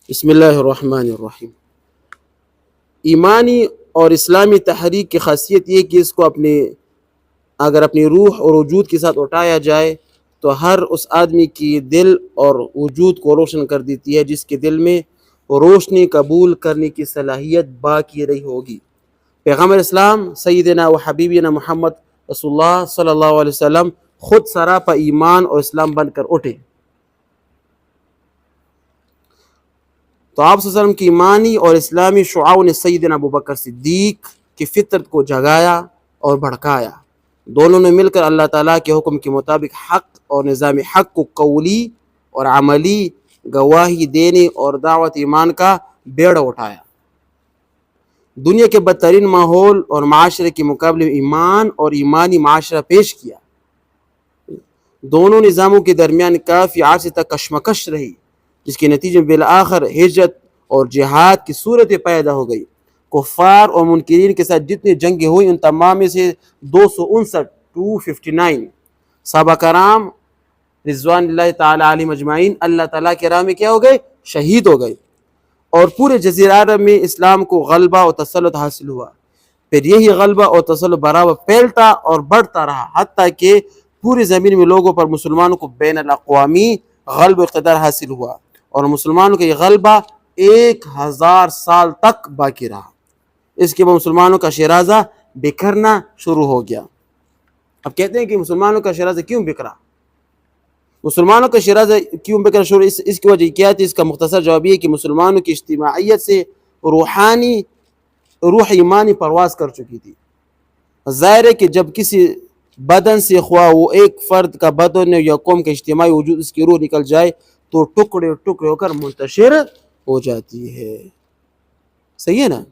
بسم اللہ الرحمن الرحیم۔ ایمانی اور اسلامی تحریک کی خاصیت یہ کہ اس کو اگر اپنی روح اور وجود کے ساتھ اٹھایا جائے تو ہر اس آدمی کی دل اور وجود کو روشن کر دیتی ہے جس کے دل میں روشنی قبول کرنے کی صلاحیت باقی رہی ہوگی۔ پیغمبر اسلام سیدنا و حبیبنا محمد رسول اللہ صلی اللہ علیہ وسلم خود سراپا ایمان اور اسلام بن کر اٹھے، تو آپ صلی اللہ علیہ وسلم کی ایمانی اور اسلامی شعاعوں نے سیدنا ابوبکر صدیق کی فطرت کو جگایا اور بھڑکایا۔ دونوں نے مل کر اللہ تعالیٰ کے حکم کے مطابق حق اور نظام حق کو قولی اور عملی گواہی دینے اور دعوت ایمان کا بیڑا اٹھایا۔ دنیا کے بدترین ماحول اور معاشرے کے مقابلے میں ایمان اور ایمانی معاشرہ پیش کیا۔ دونوں نظاموں کے درمیان کافی عرصے تک کشمکش رہی، جس کے نتیجے میں بالآخر ہجرت اور جہاد کی صورت پیدا ہو گئی۔ کفار اور منکرین کے ساتھ جتنی جنگیں ہوئی ان تمام میں سے 259 صحابہ کرام رضوان اللہ تعالی علیہم اجمعین اللہ تعالیٰ کے راہ میں کیا ہو گئے؟ شہید ہو گئے، اور پورے جزیرہ عرب میں اسلام کو غلبہ اور تسلط حاصل ہوا۔ پھر یہی غلبہ اور تسلط برابر پھیلتا اور بڑھتا رہا، حتیٰ کہ پوری زمین میں لوگوں پر مسلمانوں کو بین الاقوامی غلبہ اقتدار حاصل ہوا، اور مسلمانوں کا یہ غلبہ 1000 سال تک باقی رہا۔ اس کے بعد مسلمانوں کا شیرازہ بکھرنا شروع ہو گیا۔ اب کہتے ہیں کہ مسلمانوں کا شیرازہ کیوں بکھرا؟ مسلمانوں کا شیرازہ کیوں بکھرا شروع؟ اس کی وجہ کیا تھی؟ اس کا مختصر جواب یہ کہ مسلمانوں کی اجتماعیت سے روح ایمانی پرواز کر چکی تھی۔ ظاہر ہے کہ جب کسی بدن سے خواہ وہ ایک فرد کا بدن یا قوم کا اجتماعی وجود اس کی روح نکل جائے تو ٹکڑے ٹکڑے ہو کر منتشر ہو جاتی ہے۔ صحیح ہے نا؟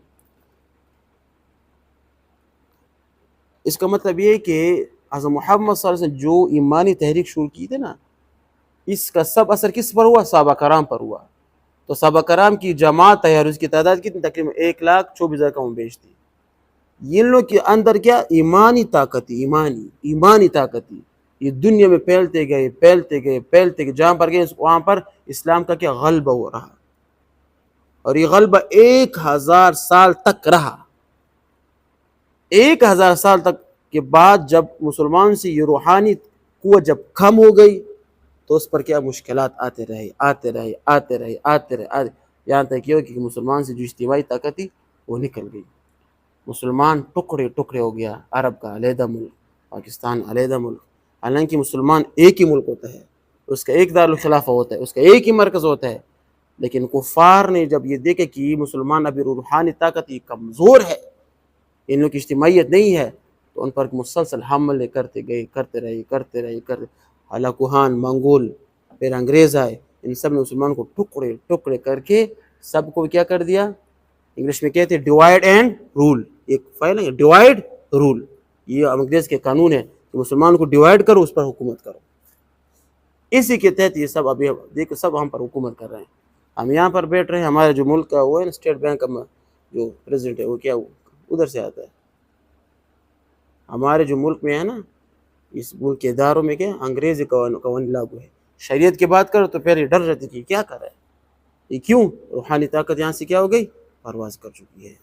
اس کا مطلب یہ ہے کہ حضرت محمد صلی اللہ علیہ وسلم جو ایمانی تحریک شروع کی تھی نا، اس کا سب اثر کس پر ہوا؟ صحابہ کرام پر ہوا۔ تو صحابہ کرام کی جماعت ہے اور اس کی تعداد کتنی؟ تقریباً 1,24,000 کم و بیش تھی۔ ان لوگ کے اندر کیا ایمانی طاقت تھی، ایمانی طاقت تھی۔ یہ دنیا میں پھیلتے گئے، جہاں پر گئے وہاں پر اسلام کا کیا غلبہ ہو رہا، اور یہ غلبہ 1000 سال تک رہا۔ 1000 سال تک کے بعد جب مسلمان سے یہ روحانی قوت جب کم ہو گئی تو اس پر کیا مشکلات آتے رہے، یہاں تک یہ کہ مسلمان سے جو اجتماعی طاقت تھی وہ نکل گئی۔ مسلمان ٹکڑے ٹکڑے ہو گیا، عرب کا علیحدہ ملک، پاکستان علیحدہ ملک۔ حالانکہ مسلمان ایک ہی ملک ہوتا ہے، اس کا ایک دارالخلافہ ہوتا ہے، اس کا ایک ہی مرکز ہوتا ہے، لیکن کفار نے جب یہ دیکھا کہ مسلمان ابھی روحانی طاقت یہ کمزور ہے، ان لوگ کی اجتماعیت نہیں ہے، تو ان پر مسلسل حملے کرتے رہے۔ ہلاکوہان، منگول، پھر انگریز آئے، ان سب نے مسلمان کو ٹکڑے ٹکڑے کر کے سب کو کیا کر دیا؟ انگلش میں کہتے ہیں ڈیوائڈ اینڈ رول۔ ایک فائل ہے ڈیوائڈ رول، یہ انگریز کے قانون ہے کہ مسلمان کو ڈیوائڈ کرو، اس پر حکومت کرو۔ اسی کے تحت یہ سب ابھی دیکھو سب ہم پر حکومت کر رہے ہیں۔ ہم یہاں پر بیٹھ رہے ہیں، ہمارے جو ملک کا وہ ہے اسٹیٹ بینک کا جو پریزیڈنٹ ہے وہ کیا ادھر سے آتا ہے۔ ہمارے جو ملک میں ہے نا، اس ملک کے اداروں میں کیا انگریزی قوانین لاگو ہے۔ شریعت کی بات کرو تو پھر یہ ڈر جاتے کہ کیا کر رہا ہے، یہ کیوں؟ روحانی طاقت یہاں سے کیا ہو گئی؟ پرواز کر چکی ہے۔